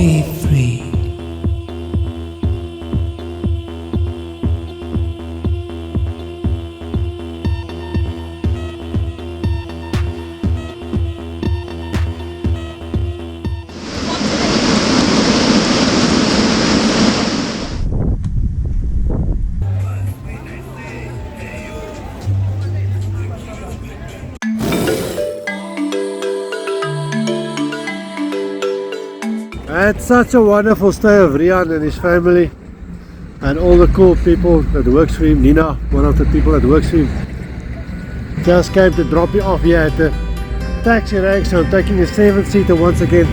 Be free. I had such a wonderful stay of Rian and his family and all the cool people that works for him. Nina, one of the people that works for him, just came to drop me off here at the taxi rank, so I'm taking a 7-seater once again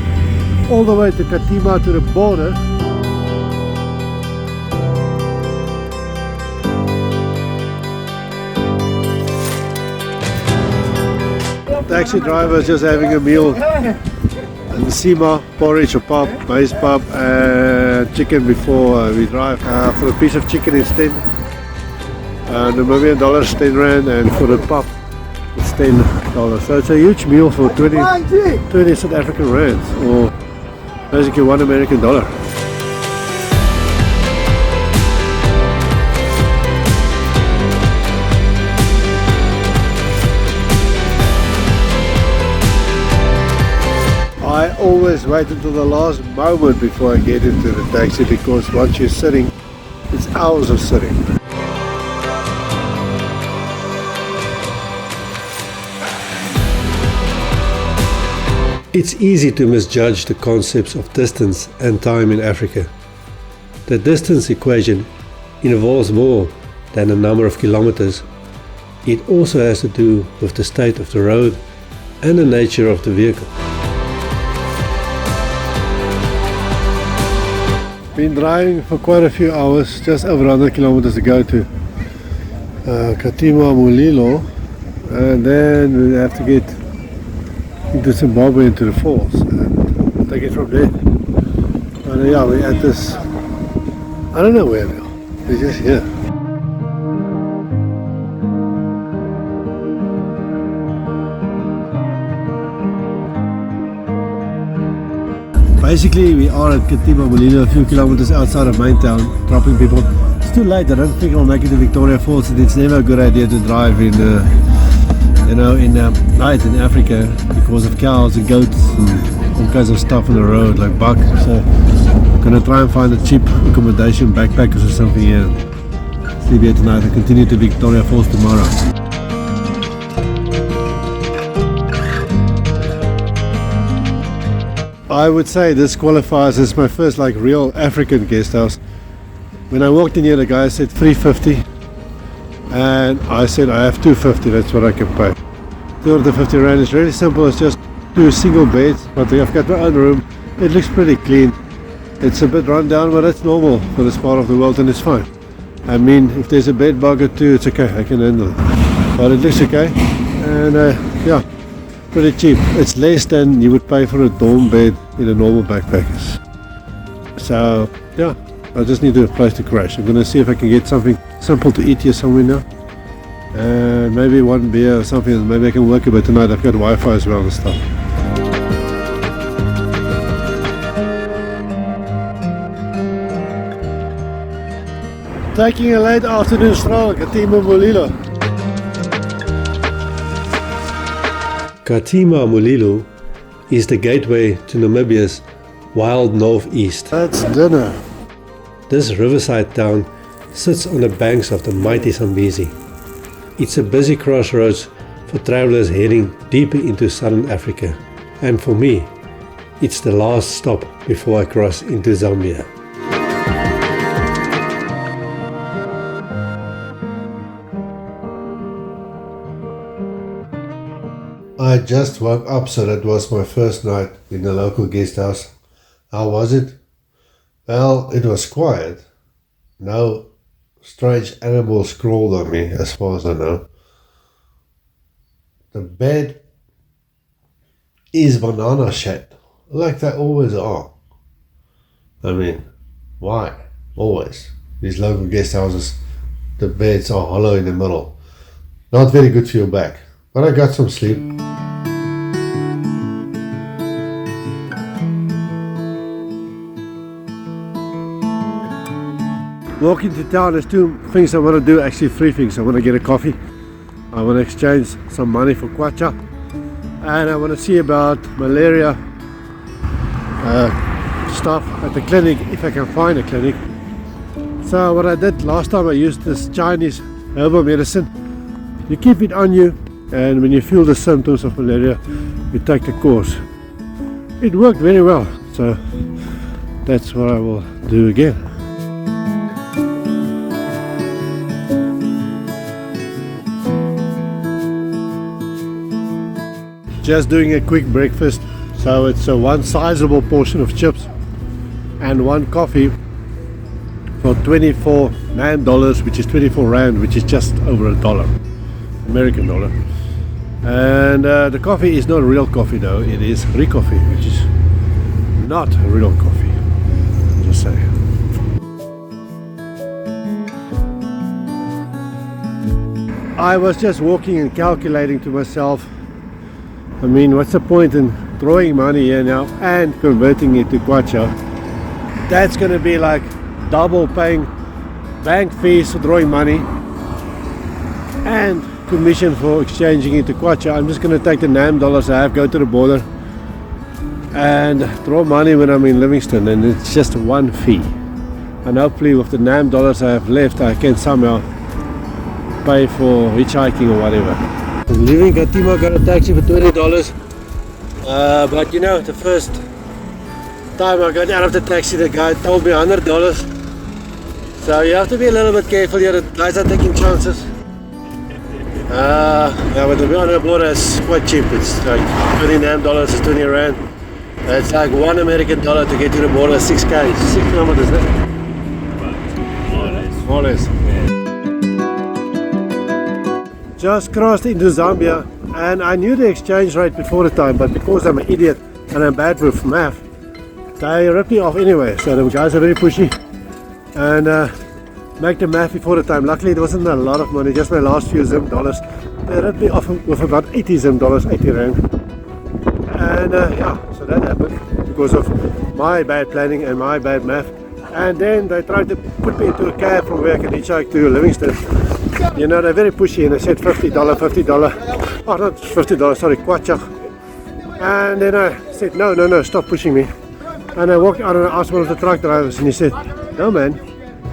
all the way to Katima, to the border. Taxi driver is just having a meal. And the sima, porridge or pap, maize pap and chicken before we drive. For a piece of chicken it's 10 Namibian dollars, 10 rand, and for the pap it's $10. So it's a huge meal for 20 South African rands, or basically $1 American dollar. I always wait until the last moment before I get into the taxi, because once you're sitting, it's hours of sitting. It's easy to misjudge the concepts of distance and time in Africa. The distance equation involves more than a number of kilometers. It also has to do with the state of the road and the nature of the vehicle. Been driving for quite a few hours, just over 100 kilometers to go to Katima Mulilo, and then we have to get into Zimbabwe, into the falls, and take it from there. And yeah, we're at this, I don't know where we are, we're just here. Basically, we are at Katima Mulilo, a few kilometers outside of main town, dropping people. It's too late. I don't think I'll make it to Victoria Falls, and it's never a good idea to drive in, night in Africa because of cows and goats and all kinds of stuff on the road, like buck. So I'm gonna try and find a cheap accommodation, backpackers or something here. Sleep here tonight and continue to Victoria Falls tomorrow. I would say this qualifies as my first real African guest house. When I walked in here, the guy said $350, and I said I have $250, that's what I can pay. 250 rand is really simple. It's just 2 single beds, but I've got my own room. It looks pretty clean. It's a bit run down, but that's normal for this part of the world, and it's fine. I mean, if there's a bed bug or two, it's okay, I can handle it. But it looks okay, and yeah, pretty cheap. It's less than you would pay for a dorm bed in a normal backpackers. So yeah, I just need a place to crash. I'm gonna see if I can get something simple to eat here somewhere now, and maybe one beer or something. Maybe I can work a bit tonight. I've got Wi-Fi as well and stuff. Taking a late afternoon stroll at Katima Mulilo. Katima Mulilo is the gateway to Namibia's wild northeast. That's dinner. This riverside town sits on the banks of the mighty Zambezi. It's a busy crossroads for travelers heading deeper into southern Africa. And for me, it's the last stop before I cross into Zambia. I just woke up, so that was my first night in the local guest house. How was it? Well, it was quiet. No strange animals crawled on me, as far as I know. The bed is banana shaped, like they always are. I mean, why? Always. These local guest houses, the beds are hollow in the middle. Not very good for your back, but I got some sleep. walk into town, there's two things I want to do, actually three things. I want to get a coffee, I want to exchange some money for kwacha, and I want to see about malaria stuff at the clinic, if I can find a clinic. So what I did last time, I used this Chinese herbal medicine. You keep it on you, and when you feel the symptoms of malaria, you take the course. It worked very well, so that's what I will do again. Just doing a quick breakfast, so it's one sizable portion of chips and one coffee for $24, which is 24 Rand, which is just over $1, American dollar. And the coffee is not real coffee though, it is re-coffee, which is not real coffee, just saying. I was just walking and calculating to myself, I mean, what's the point in throwing money here now and converting it to kwacha? That's going to be like double paying bank fees for throwing money and commission for exchanging it to kwacha. I'm just going to take the NAM dollars I have, go to the border and throw money when I'm in Livingstone, and it's just one fee. And hopefully with the NAM dollars I have left, I can somehow pay for hitchhiking or whatever. I'm leaving Katima, got a taxi for $20, but you know, the first time I got out of the taxi, the guy told me $100. So you have to be a little bit careful here, the guys are taking chances. Yeah, but to be on the border is quite cheap. It's like $29 is 20 Rand. It's like $1 American dollar to get to the border, 6K, 6 kilometers, eh? More or less. Just crossed into Zambia, and I knew the exchange rate before the time, but because I'm an idiot and I'm bad with math, they ripped me off anyway. So the guys are very pushy and make the math before the time. Luckily there wasn't a lot of money, just my last few Zim dollars. They ripped me off with about 80 Zim dollars, 80 Rand. And yeah, so that happened because of my bad planning and my bad math. And then they tried to put me into a cab from where I can hitchhike to Livingstone. You know, they're very pushy, and they said $50, $50. Oh, not $50, sorry, kwacha. And then I said, no, stop pushing me. And I walked out and I asked one of the truck drivers, and he said, no man,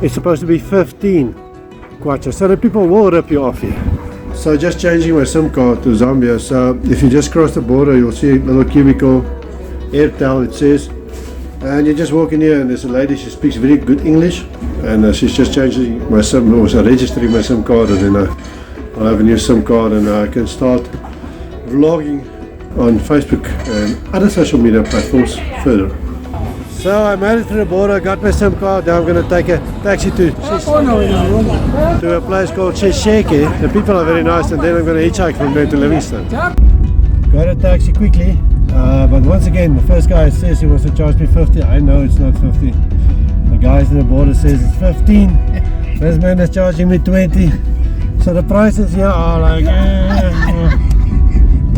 it's supposed to be 15 kwacha. So the people will rip you off here. So just changing my SIM card to Zambia. So if you just cross the border, you'll see a little cubicle, Airtel it says. And you just walk in here and there's a lady, she speaks very good English, and she's just changing my SIM, or registering my SIM card, and then I'll have a new SIM card and I can start vlogging on Facebook and other social media platforms further. So I made it to the border, got my SIM card. Now I'm going to take a taxi to a place called Shesheke. The people are very nice, and then I'm going to hitchhike from there to Livingstone. Got a taxi quickly. But once again, the first guy says he wants to charge me 50. I know it's not 50. The guys in the border says it's 15. This man is charging me 20. So the prices here are like, you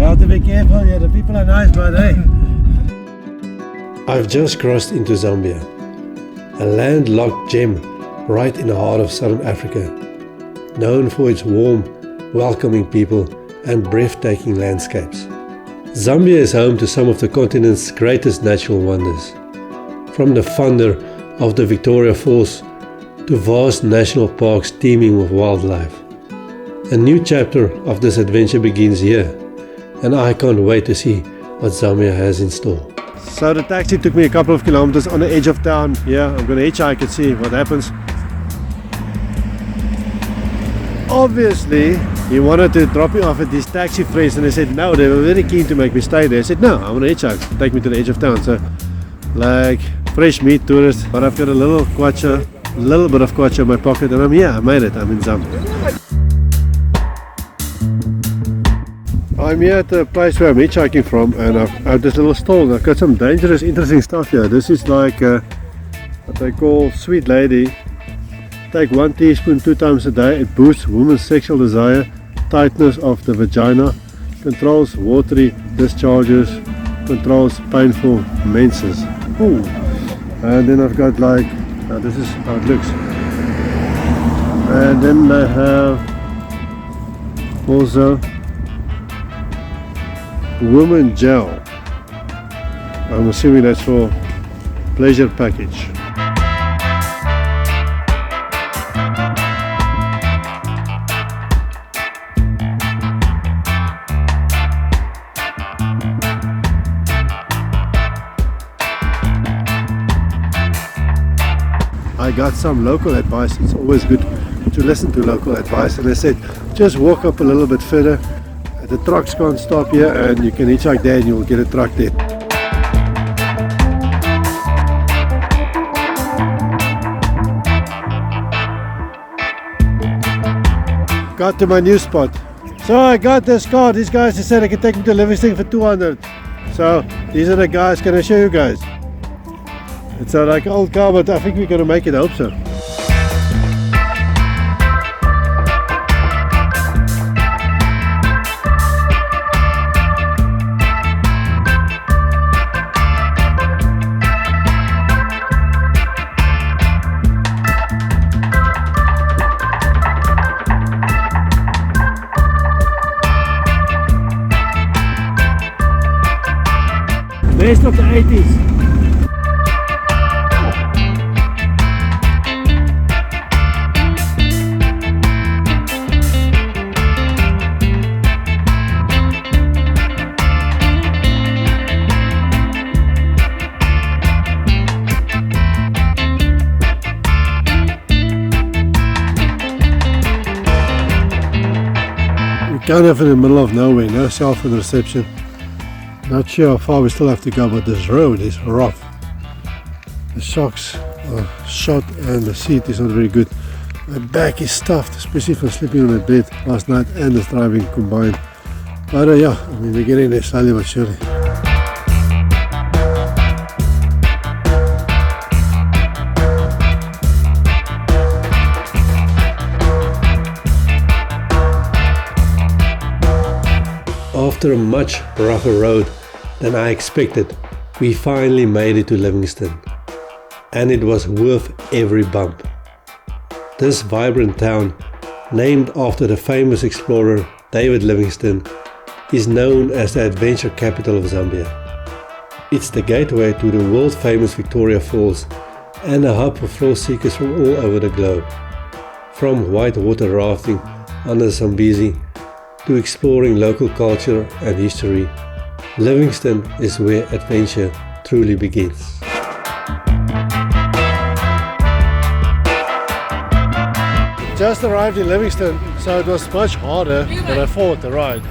have to be careful here. The people are nice, but hey. I've just crossed into Zambia, a landlocked gem right in the heart of southern Africa, known for its warm, welcoming people and breathtaking landscapes. Zambia is home to some of the continent's greatest natural wonders, from the thunder of the Victoria Falls to vast national parks teeming with wildlife. A new chapter of this adventure begins here, and I can't wait to see what Zambia has in store. So the taxi took me a couple of kilometers on the edge of town. Yeah, I'm going to hitchhike and see what happens. Obviously, he wanted to drop me off at these taxi friends, and they said no, they were very keen to make me stay there. I said no, I want to hitchhike, take me to the edge of town. So like fresh meat tourist, but I've got a little bit of kwacha in my pocket, and I'm here, I made it, I'm in Zambia. I'm here at the place where I'm hitchhiking from, and I have this little stall, and I've got some dangerous, interesting stuff here. This is like what they call Sweet Lady. Take 1 teaspoon 2 times a day. It boosts women's sexual desire, tightness of the vagina, controls watery discharges, controls painful menses. Ooh. And then I've got like, this is how it looks. And then I have also woman gel. I'm assuming that's for pleasure package. I got some local advice. It's always good to listen to local advice, and they said just walk up a little bit further. The trucks can't stop here, and you can hitchhike there and you'll get a truck there. Got to my new spot. So I got this car. These guys said I can take me to Livingstone for 200. So these are the guys. Can I show you guys? It's like an old car, but I think we're gonna make it. I hope so. Best of the 80s. We're kind of in the middle of nowhere, no cell phone reception. Not sure how far we still have to go, but this road is rough. The shocks are shot and the seat is not very good. My back is stuffed, especially from sleeping on the bed last night and the driving combined. But yeah, I mean, we're getting there slowly but surely. After a much rougher road than I expected, we finally made it to Livingstone, and it was worth every bump. This vibrant town, named after the famous explorer David Livingstone, is known as the adventure capital of Zambia. It's the gateway to the world famous Victoria Falls and a hub for thrill seekers from all over the globe. From whitewater rafting under the Zambezi to exploring local culture and history, Livingstone is where adventure truly begins. Just arrived in Livingstone, so it was much harder than I thought to ride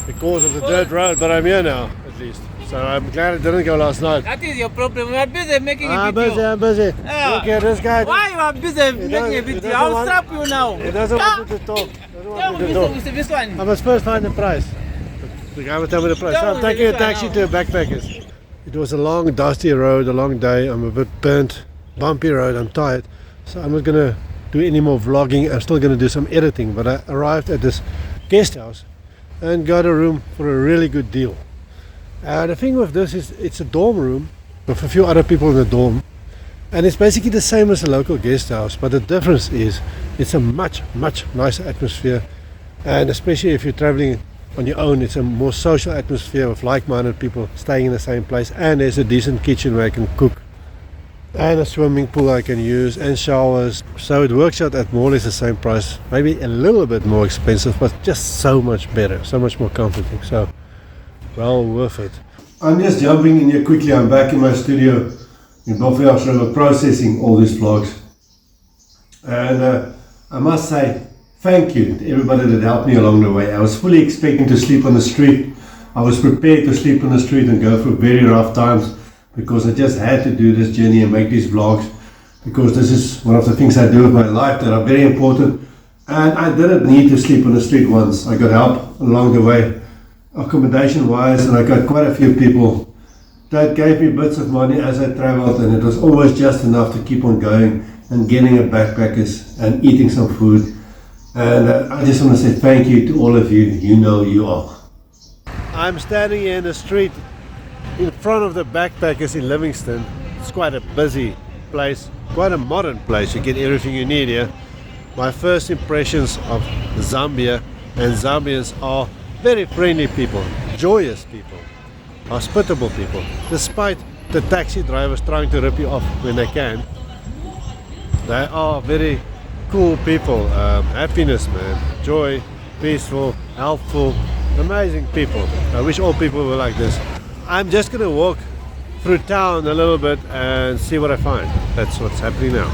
because of the dirt road, but I'm here now at least. So I'm glad I didn't go last night. That is your problem. We are busy making a video. I'm busy. Yeah. Look at this guy. Why you are busy making a video? I'll strap you now. He doesn't want me to talk. This one. I must first find the price. The guy will tell me the price. So I'm taking a taxi to Backpackers. It was a long, dusty road, a long day. I'm a bit burnt, bumpy road. I'm tired. So I'm not going to do any more vlogging. I'm still going to do some editing. But I arrived at this guest house and got a room for a really good deal. The thing with this is it's a dorm room with a few other people in the dorm. And it's basically the same as a local guest house. But the difference is it's a much, much nicer atmosphere. And especially if you're traveling on your own, it's a more social atmosphere with like-minded people staying in the same place, and there's a decent kitchen where I can cook, and a swimming pool I can use, and showers. So it works out at more or less the same price, maybe a little bit more expensive, but just so much better, so much more comforting. So well worth it. I'm just jumping in here quickly. I'm back in my studio in Buffalo River processing all these vlogs, and I must say thank you to everybody that helped me along the way. I was fully expecting to sleep on the street. I was prepared to sleep on the street and go through very rough times because I just had to do this journey and make these vlogs because this is one of the things I do with my life that are very important. And I didn't need to sleep on the street once. I got help along the way, accommodation wise, and I got quite a few people that gave me bits of money as I traveled, and it was always just enough to keep on going and getting a backpackers and eating some food. And I just want to say thank you to all of you. You know you are. I'm standing here in the street in front of the Backpackers in Livingstone. It's quite a busy place, quite a modern place. You get everything you need here. my first impressions of Zambia, and Zambians are very friendly people, joyous people, hospitable people, despite the taxi drivers trying to rip you off when they can. They are very cool people, happiness, man, joy, peaceful, helpful, amazing people. I wish all people were like this. I'm just gonna walk through town a little bit and see what I find. That's what's happening now.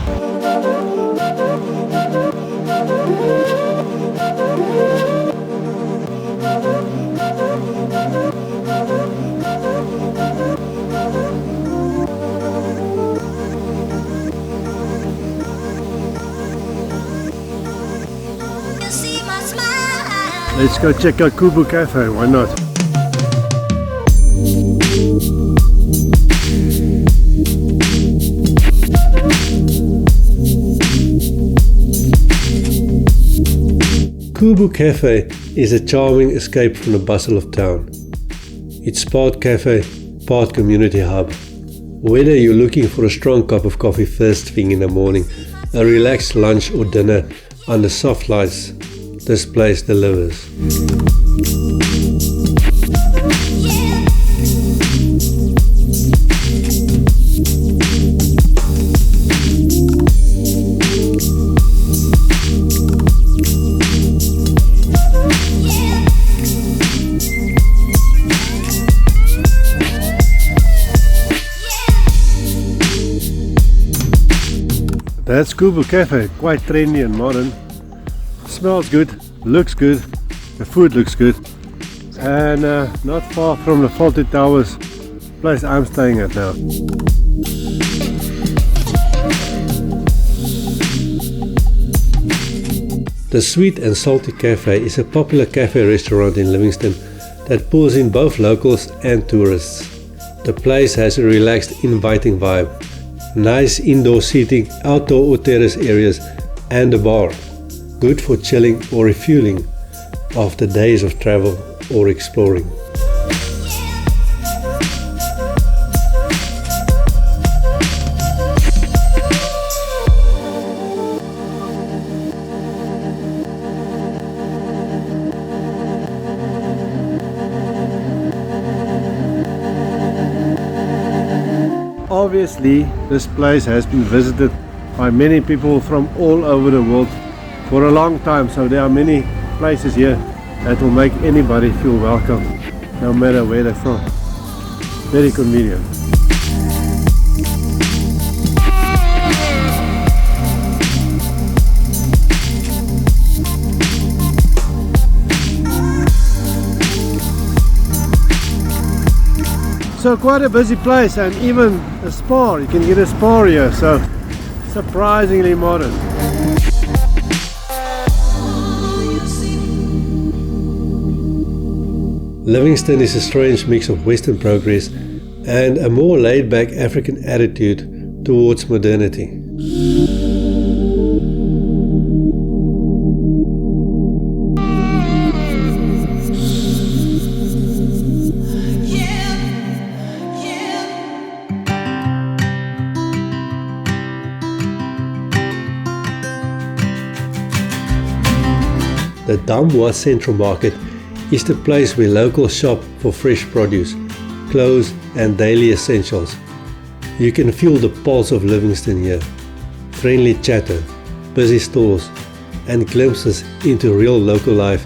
Let's go check out Kubu Cafe, why not? Kubu Cafe is a charming escape from the bustle of town. It's part cafe, part community hub. Whether you're looking for a strong cup of coffee first thing in the morning, a relaxed lunch or dinner under soft lights, this place delivers. That's Kubu Cafe, quite trendy and modern. Smells good, looks good, the food looks good, and not far from the Faulty Towers place I'm staying at now. The Sweet and Salty Cafe is a popular cafe restaurant in Livingstone that pulls in both locals and tourists. The place has a relaxed, inviting vibe, nice indoor seating, outdoor or terrace areas, and a bar. Good for chilling or refueling after days of travel or exploring. Obviously, this place has been visited by many people from all over the world for a long time, so there are many places here that will make anybody feel welcome, no matter where they're from. Very convenient. So quite a busy place, and even a spa, you can get a spa here, so surprisingly modern. Livingstone is a strange mix of Western progress and a more laid-back African attitude towards modernity. The Damwa Central Market is the place where locals shop for fresh produce, clothes and daily essentials. You can feel the pulse of Livingstone here. Friendly chatter, busy stores and glimpses into real local life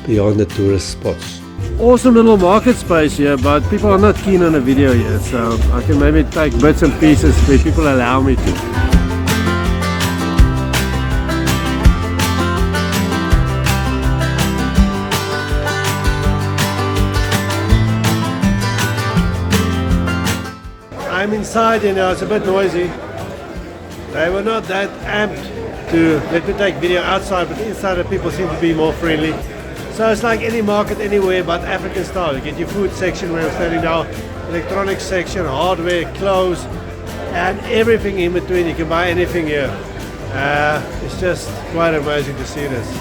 beyond the tourist spots. Awesome little market space here, but people are not keen on a video yet, so I can maybe take bits and pieces where people allow me to. I'm inside, you know, it's a bit noisy. They were not that amped to let me take video outside, but inside the people seem to be more friendly. So it's like any market anywhere but African style. You get your food section where I'm standing now, electronics section, hardware, clothes, and everything in between. You can buy anything here. It's just quite amazing to see this.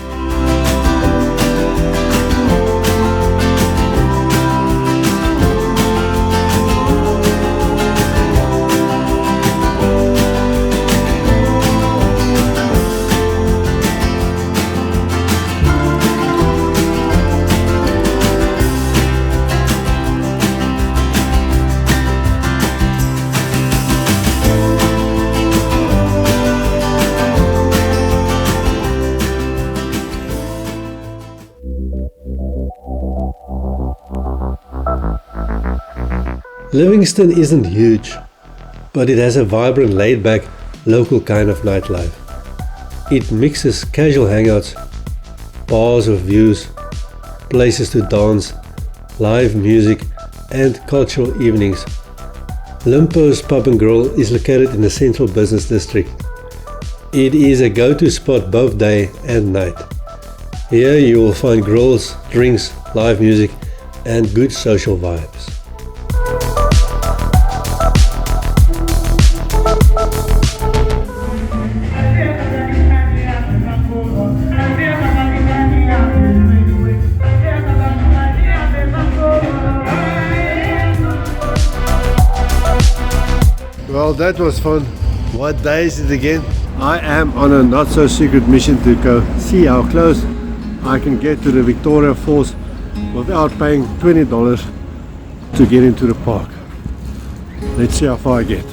Livingstone isn't huge, but it has a vibrant, laid-back, local kind of nightlife. It mixes casual hangouts, bars with views, places to dance, live music and cultural evenings. Limpo's Pub and Grill is located in the central business district. It is a go-to spot both day and night. Here you will find grills, drinks, live music and good social vibes. Well, that was fun. What day is it again? I am on a not so secret mission to go see how close I can get to the Victoria Falls without paying $20 to get into the park. Let's see how far I get.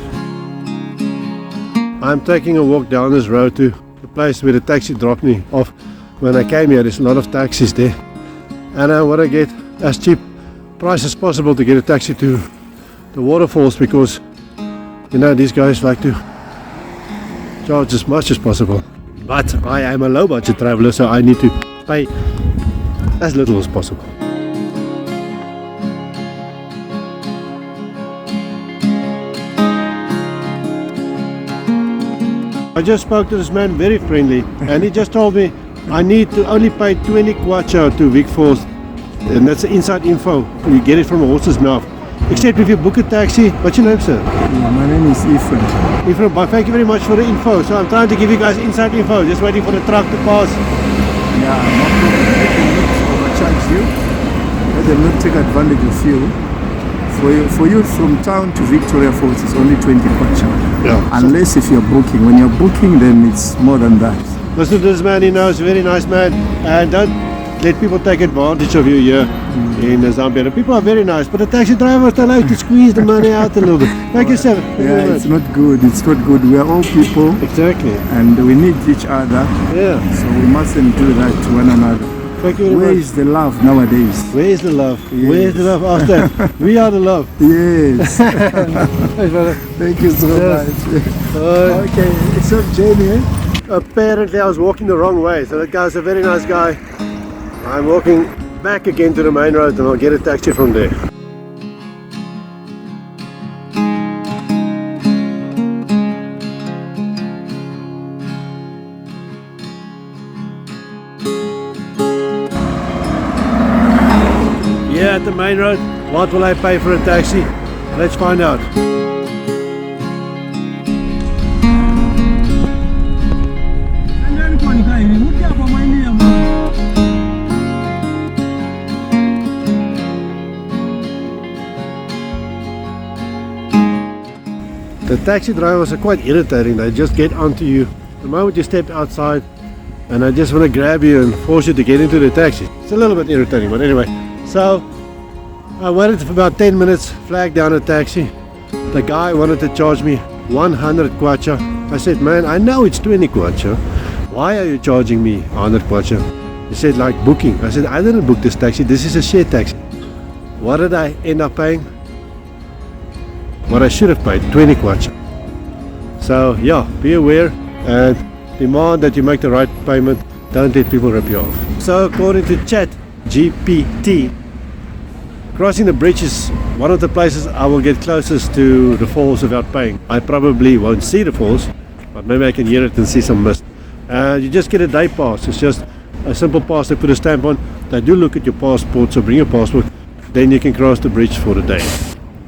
I'm taking a walk down this road to the place where the taxi dropped me off when I came here. There's a lot of taxis there, and I want to get as cheap price as possible to get a taxi to the waterfalls, because you know these guys like to charge as much as possible. But I am a low budget traveler, so I need to pay as little as possible. I just spoke to this man, very friendly, and he just told me I need to only pay 20 kwacha to Vic Falls, and that's the inside info. You get it from a horse's mouth. Except if you book a taxi. What's your name, sir? Yeah, my name is Ephraim. Ephraim, thank you very much for the info. So I'm trying to give you guys inside info, just waiting for the truck to pass. Yeah, no problem. Let them not overcharge you. Let them not take advantage of you. For you from town to Victoria Falls, it's only 20 kwacha. Yeah. Unless if you're booking. When you're booking, then it's more than that. Listen to this man, he knows, very nice man. And don't let people take advantage of you here in Zambia. The people are very nice, but the taxi drivers, they like to squeeze the money out a little bit. Thank you, sir. Yeah, it's not good. It's not good. We are all people. Exactly. And we need each other. Yeah. So we mustn't do that to one another. Thank you very Where much. is the love nowadays? Where is the love? Yes. Where is the love after? We are the love. Yes. Thanks, brother. Thank you so Yes. much. Okay, it's up Jamie, eh? Apparently I was walking the wrong way, so that guy's a very nice guy. I'm walking back again to the main road and I'll get a taxi from there. Here at the main road, what will I pay for a taxi? Let's find out. The taxi drivers are quite irritating. They just get onto you the moment you step outside, and they just want to grab you and force you to get into the taxi. It's a little bit irritating, but anyway. So I waited for about 10 minutes, flagged down a taxi. The guy wanted to charge me 100 kwacha. I said, man, I know it's 20 kwacha. Why are you charging me 100 kwacha? He said, like booking. I said, I didn't book this taxi. This is a shared taxi. What did I end up paying? What I should have paid, 20 kwacha. So yeah, be aware and demand that you make the right payment. Don't let people rip you off. So according to ChatGPT, crossing the bridge is one of the places I will get closest to the falls without paying. I probably won't see the falls, but maybe I can hear it and see some mist. You just get a day pass. It's just a simple pass. They put a stamp on. They do look at your passport, so bring your passport. Then you can cross the bridge for the day.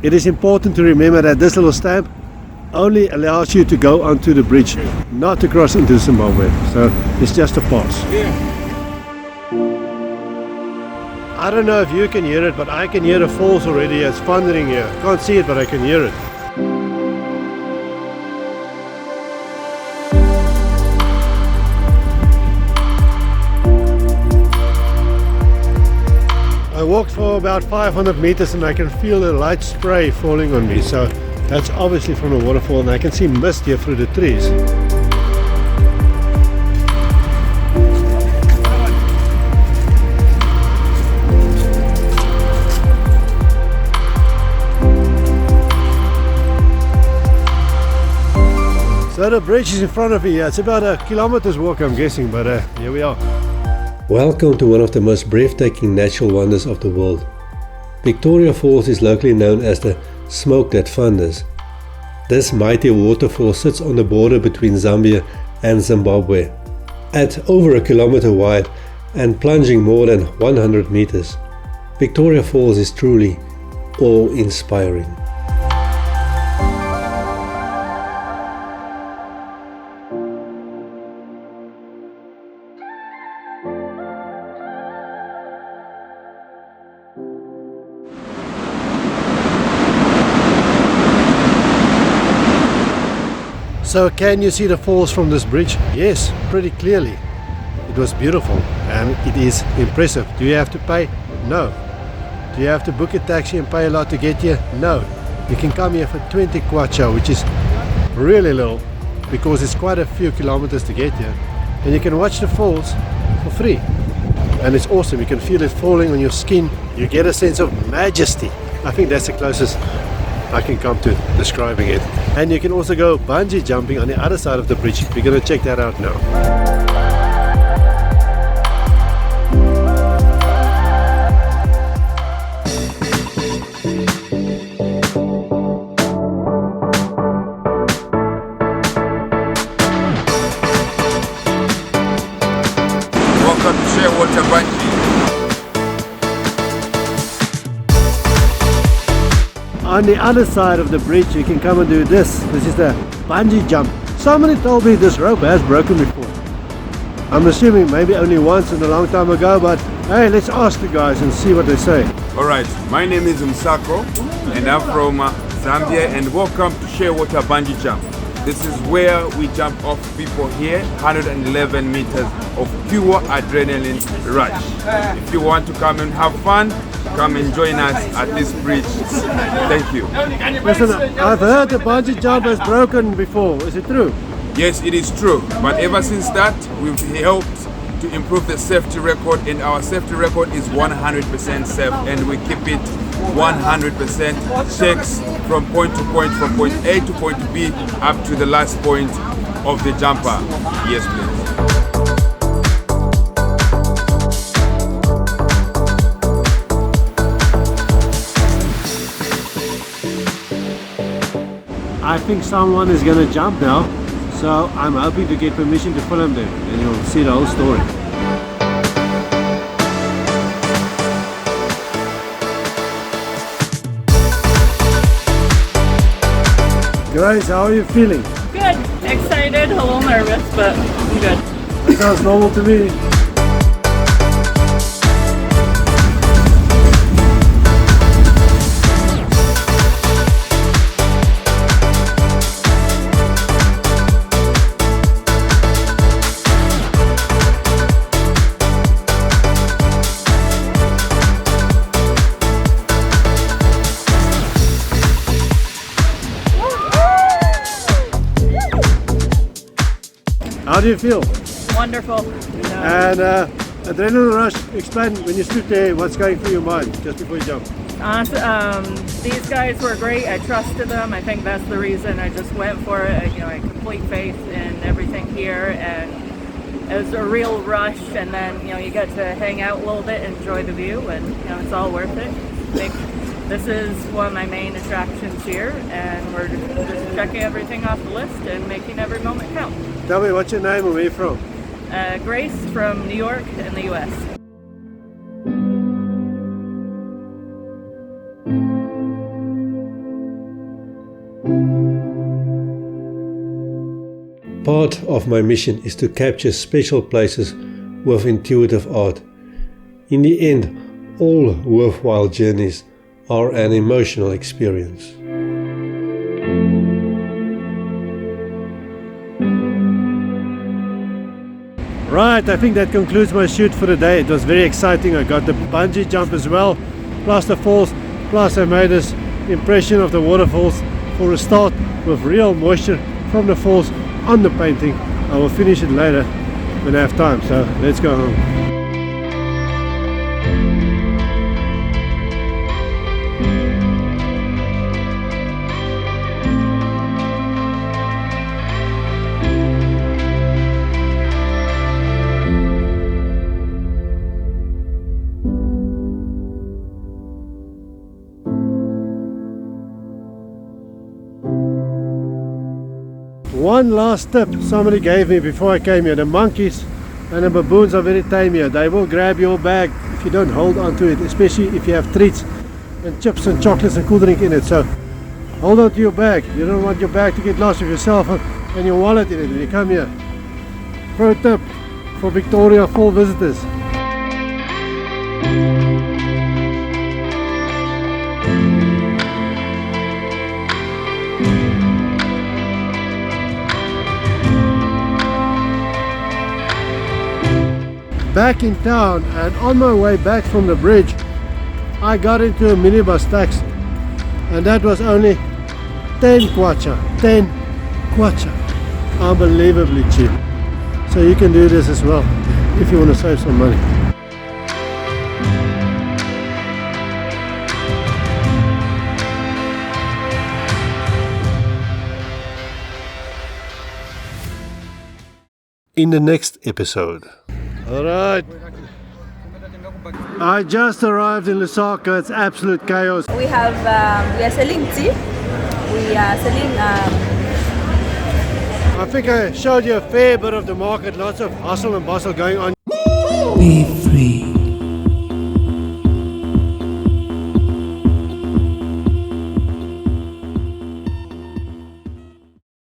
It is important to remember that this little stamp only allows you to go onto the bridge, not to cross into Zimbabwe. So it's just a pass. I don't know if you can hear it, but I can hear the falls already. It's thundering here. Can't see it, but I can hear it. I walked for about 500 meters and I can feel the light spray falling on me. So that's obviously from the waterfall, and I can see mist here through the trees. So the bridge is in front of me. Yeah, it's about a kilometer's walk, I'm guessing, but here we are. Welcome to one of the most breathtaking natural wonders of the world. Victoria Falls is locally known as the smoke that thunders. This mighty waterfall sits on the border between Zambia and Zimbabwe. At over a kilometer wide and plunging more than 100 meters, Victoria Falls is truly awe-inspiring. So can you see the falls from this bridge? Yes, pretty clearly. It was beautiful and it is impressive. Do you have to pay? No. Do you have to book a taxi and pay a lot to get here? No. You can come here for 20 kwacha, which is really little because it's quite a few kilometers to get here. And you can watch the falls for free. And it's awesome. You can feel it falling on your skin. You get a sense of majesty. I think that's the closest I can come to describing it. And you can also go bungee jumping on the other side of the bridge. We're going to check that out now. Welcome to Shearwater Bungee. On the other side of the bridge you can come and do this. This is the bungee jump. Somebody told me this rope has broken before. I'm assuming maybe only once in a long time ago, but hey, let's ask the guys and see what they say. Alright, my name is Msako and I'm from Zambia, and welcome to Shearwater Bungee Jump. This is where we jump off people here, 111 meters of pure adrenaline rush. If you want to come and have fun, come and join us at this bridge. Thank you. Listen, I've heard the bungee jump has broken before. Is it true? Yes, it is true. But ever since that, we've helped to improve the safety record, and our safety record is 100% safe, and we keep it 100% checks from point to point, from point A to point B, up to the last point of the jumper. Yes, please. I think someone is going to jump now, so I'm hoping to get permission to film them and you'll see the whole story. Grace, how are you feeling? Good. Excited, a little nervous, but I'm good. That sounds normal to me. How do you feel? Wonderful. And adrenaline rush, explain when you stood there what's going through your mind just before you jump. These guys were great. I trusted them. I think that's the reason I just went for it. You know, I had complete faith in everything here, and it was a real rush. And then, you know, you get to hang out a little bit, enjoy the view, and you know, it's all worth it. This is one of my main attractions here, and we're just checking everything off the list and making every moment count. Tell me, what's your name and where you from? Grace from New York in the US. Part of my mission is to capture special places with intuitive art. In the end, all worthwhile journeys are an emotional experience. Right, I think that concludes my shoot for the day. It was very exciting. I got the bungee jump as well, plus the falls, plus I made this impression of the waterfalls for a start with real moisture from the falls on the painting. I will finish it later when I have time, so let's go home. One last tip somebody gave me before I came here. The monkeys and the baboons are very tame here. They will grab your bag if you don't hold on to it, especially if you have treats and chips and chocolates and cool drink in it. So hold on to your bag. You don't want your bag to get lost with your cell phone and your wallet in it when you come here. Pro tip for Victoria Fall visitors. Back in town, and on my way back from the bridge I got into a minibus taxi, and that was only 10 kwacha. 10 kwacha. Unbelievably cheap. So you can do this as well if you want to save some money. In the next episode. Alright, I just arrived in Lusaka. It's absolute chaos. We are selling tea. We are selling. I think I showed you a fair bit of the market. Lots of hustle and bustle going on. Be free.